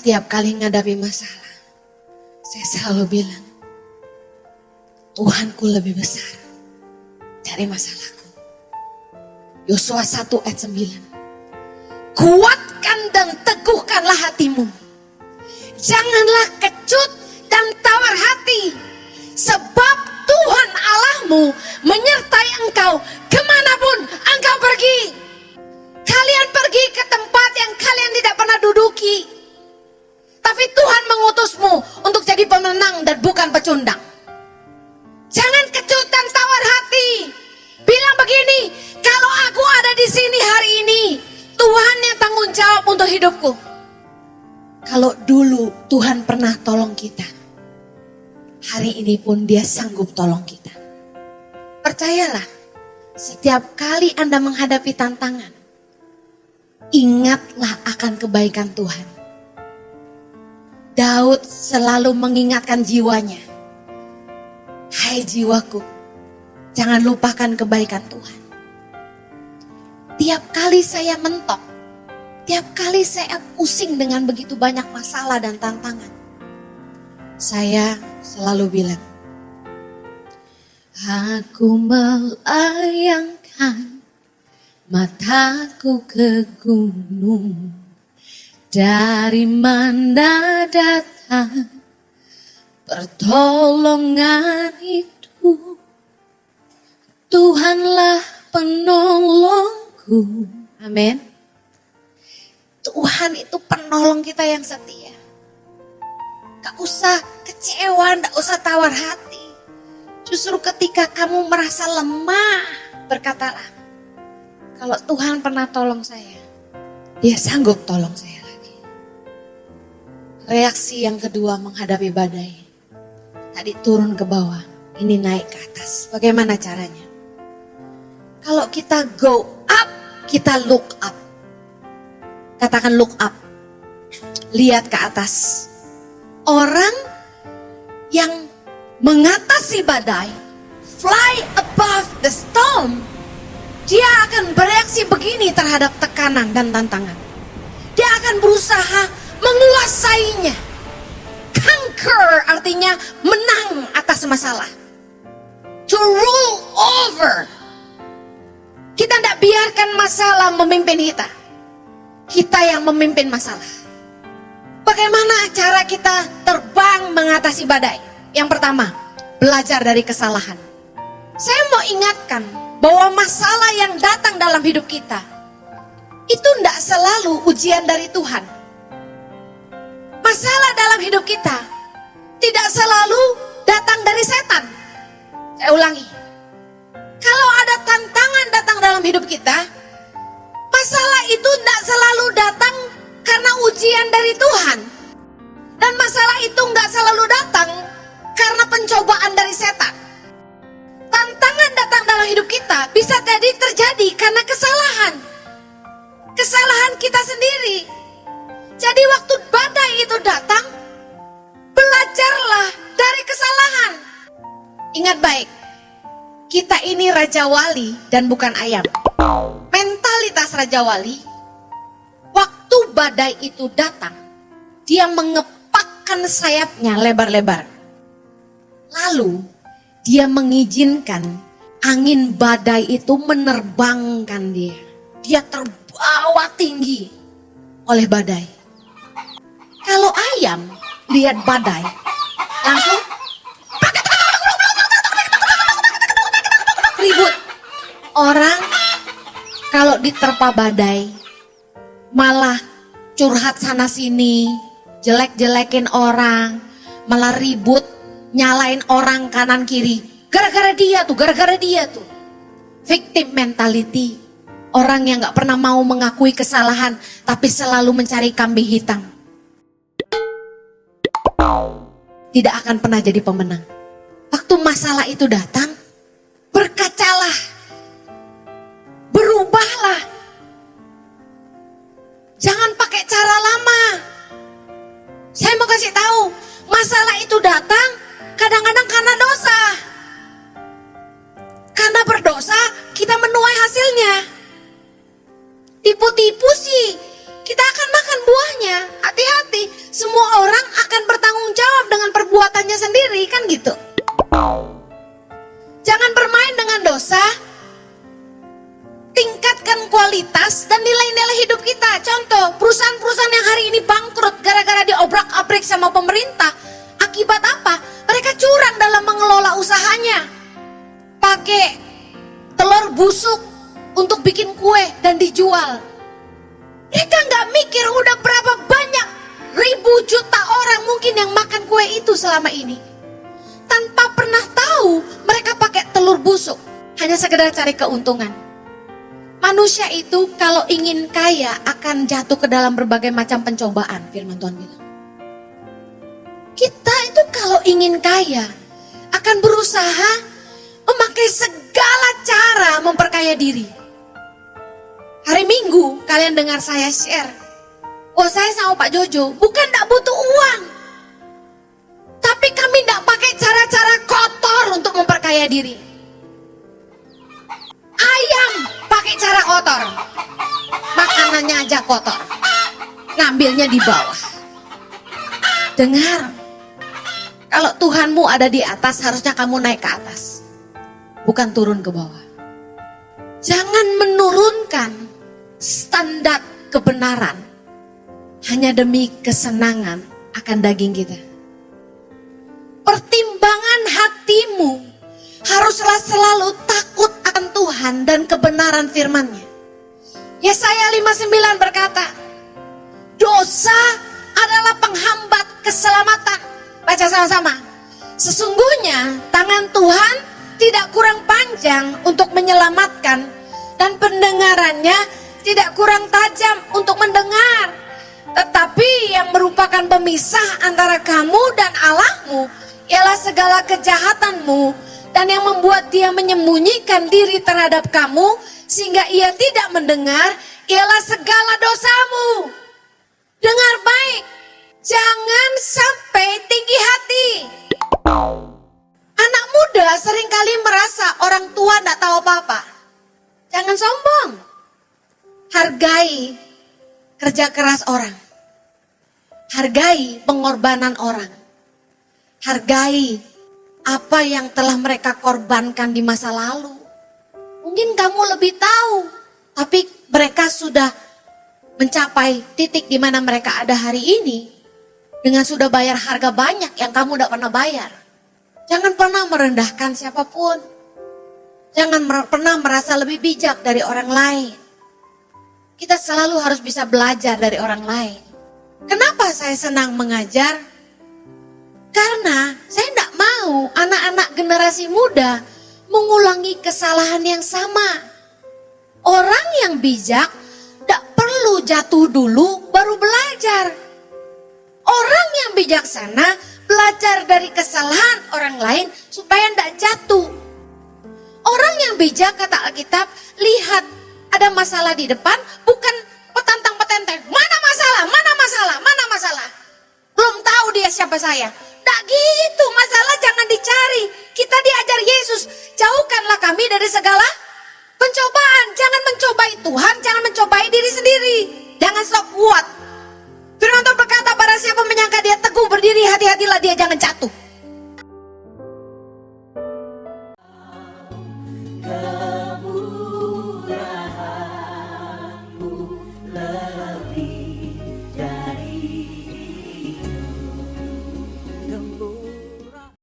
Setiap kali menghadapi masalah, saya selalu bilang, Tuhanku lebih besar dari masalahku. Yosua 1 ayat 9. Kuatkan dan teguhkanlah hatimu. Janganlah kecut dan tawar hati. Sebab Tuhan Allahmu menyertai engkau kemanapun engkau pergi. Kalian pergi ke tempat yang kalian tidak pernah duduki. Tapi Tuhan mengutusmu untuk jadi pemenang dan bukan pecundang. Jangan kecut dan tawar hati. Bilang begini, kalau aku ada di sini hari ini, Tuhan yang tanggung jawab untuk hidupku. Kalau dulu Tuhan pernah tolong kita, hari ini pun Dia sanggup tolong kita. Percayalah, setiap kali Anda menghadapi tantangan, ingatlah akan kebaikan Tuhan. Daud selalu mengingatkan jiwanya, hai jiwaku, jangan lupakan kebaikan Tuhan. Tiap kali saya mentok, tiap kali saya pusing dengan begitu banyak masalah dan tantangan, saya selalu bilang, aku melayangkan mataku ke gunung, dari mana datang pertolongan itu? Tuhanlah penolongku. Amin. Tuhan itu penolong kita yang setia. Gak usah kecewa, gak usah tawar hati. Justru ketika kamu merasa lemah, berkatalah, kalau Tuhan pernah tolong saya, Dia sanggup tolong saya lagi. Reaksi yang kedua menghadapi badai. Tadi turun ke bawah, ini naik ke atas. Bagaimana caranya? Kalau kita go up, kita look up. Katakan look up. Lihat ke atas. Orang yang mengatasi badai, fly above the storm, dia akan bereaksi begini terhadap tekanan dan tantangan. Dia akan berusaha menguasainya. Conquer artinya menang atas masalah. To rule over. Kita tidak biarkan masalah memimpin kita. Kita yang memimpin masalah. Bagaimana cara kita terbang mengatasi badai? Yang pertama, belajar dari kesalahan. Saya mau ingatkan bahwa masalah yang datang dalam hidup kita itu tidak selalu ujian dari Tuhan. Masalah dalam hidup kita tidak selalu datang dari setan. Saya ulangi. Kalau ada tantangan datang dalam hidup kita, masalah itu tidak selalu datang karena ujian dari Tuhan. Dan masalah itu tidak selalu datang karena pencobaan dari setan. Tantangan datang dalam hidup kita bisa jadi terjadi karena kesalahan. Kesalahan kita sendiri. Jadi waktu badai itu datang, belajarlah dari kesalahan. Ingat baik, kita ini Raja Wali dan bukan ayam. Mentalitas Raja Wali, waktu badai itu datang, dia mengepakkan sayapnya lebar-lebar. Lalu dia mengizinkan angin badai itu menerbangkan dia. Dia terbawa tinggi oleh badai. Kalau ayam lihat badai, langsung ribut. Orang kalau diterpa badai, malah curhat sana sini, jelek-jelekin orang, malah ribut, nyalain orang kanan kiri. Gara-gara dia tuh, gara-gara dia tuh. Victim mentality. Orang yang gak pernah mau mengakui kesalahan, tapi selalu mencari kambing hitam. Tidak akan pernah jadi pemenang. Waktu masalah itu datang, berkacalah. Berubahlah. Jangan pakai cara lama. Saya mau kasih tahu, masalah itu datang kadang-kadang karena dosa. Karena berdosa, kita menuai hasilnya. Tipu-tipu sih, kita akan makan buahnya. Hati-hati, Semua orang akan bertanggung jawab dengan perbuatannya sendiri, kan gitu. Jangan bermain dengan dosa. Tingkatkan kualitas dan nilai-nilai hidup kita. Contoh, perusahaan-perusahaan yang hari ini bangkrut gara-gara diobrak-abrik sama pemerintah. Akibat apa? Mereka curang dalam mengelola usahanya. Pakai telur busuk untuk bikin kue dan dijual. Mereka nggak mikir udah berapa banyak ribu juta orang mungkin yang makan kue itu selama ini. Tanpa pernah tahu mereka pakai telur busuk. Hanya sekedar cari keuntungan. Manusia itu kalau ingin kaya akan jatuh ke dalam berbagai macam pencobaan, firman Tuhan bilang. Kita itu kalau ingin kaya akan berusaha memakai segala cara memperkaya diri. Hari Minggu kalian dengar saya share, oh saya sama Pak Jojo bukan gak butuh uang, tapi kami gak pakai cara-cara kotor untuk memperkaya diri. Ayam pakai cara kotor, makanannya aja kotor, ngambilnya di bawah. Dengar, kalau Tuhanmu ada di atas, harusnya kamu naik ke atas, bukan turun ke bawah. Jangan menurunkan standar kebenaran hanya demi kesenangan akan daging kita. Pertimbangan hatimu haruslah selalu takut akan Tuhan dan kebenaran firman-Nya. Yesaya 59 berkata, dosa adalah penghambat keselamatan. Baca sama-sama. Sesungguhnya tangan Tuhan tidak kurang panjang untuk menyelamatkan, dan pendengarannya tidak kurang tajam untuk mendengar. Tetapi yang merupakan pemisah antara kamu dan Allahmu ialah segala kejahatanmu, dan yang membuat dia menyembunyikan diri terhadap kamu sehingga ia tidak mendengar ialah segala dosamu. Dengar baik, jangan sampai tinggi hati. Anak muda seringkali merasa orang tua tidak tahu apa-apa. Jangan sombong. Hargai kerja keras orang. Hargai pengorbanan orang. Hargai apa yang telah mereka korbankan di masa lalu. Mungkin kamu lebih tahu, tapi mereka sudah mencapai titik di mana mereka ada hari ini dengan sudah bayar harga banyak yang kamu tidak pernah bayar. Jangan pernah merendahkan siapapun. Jangan pernah merasa lebih bijak dari orang lain. Kita selalu harus bisa belajar dari orang lain. Kenapa saya senang mengajar? Karena saya tidak mau anak-anak generasi muda mengulangi kesalahan yang sama. Orang yang bijak tidak perlu jatuh dulu baru belajar. Orang yang bijaksana belajar dari kesalahan orang lain supaya tidak jatuh. Orang yang bijak, kata Alkitab, lihat ada masalah di depan, bukan petantang petenteng. Mana masalah, mana masalah, mana masalah. Belum tahu dia siapa saya. Tak gitu, masalah jangan dicari. Kita diajar Yesus, jauhkanlah kami dari segala pencobaan. Jangan mencobai Tuhan, jangan mencobai diri sendiri. Jangan sok kuat. Firman Tuhan berkata, barang siapa menyangka dia teguh berdiri, hati-hatilah dia jangan jatuh.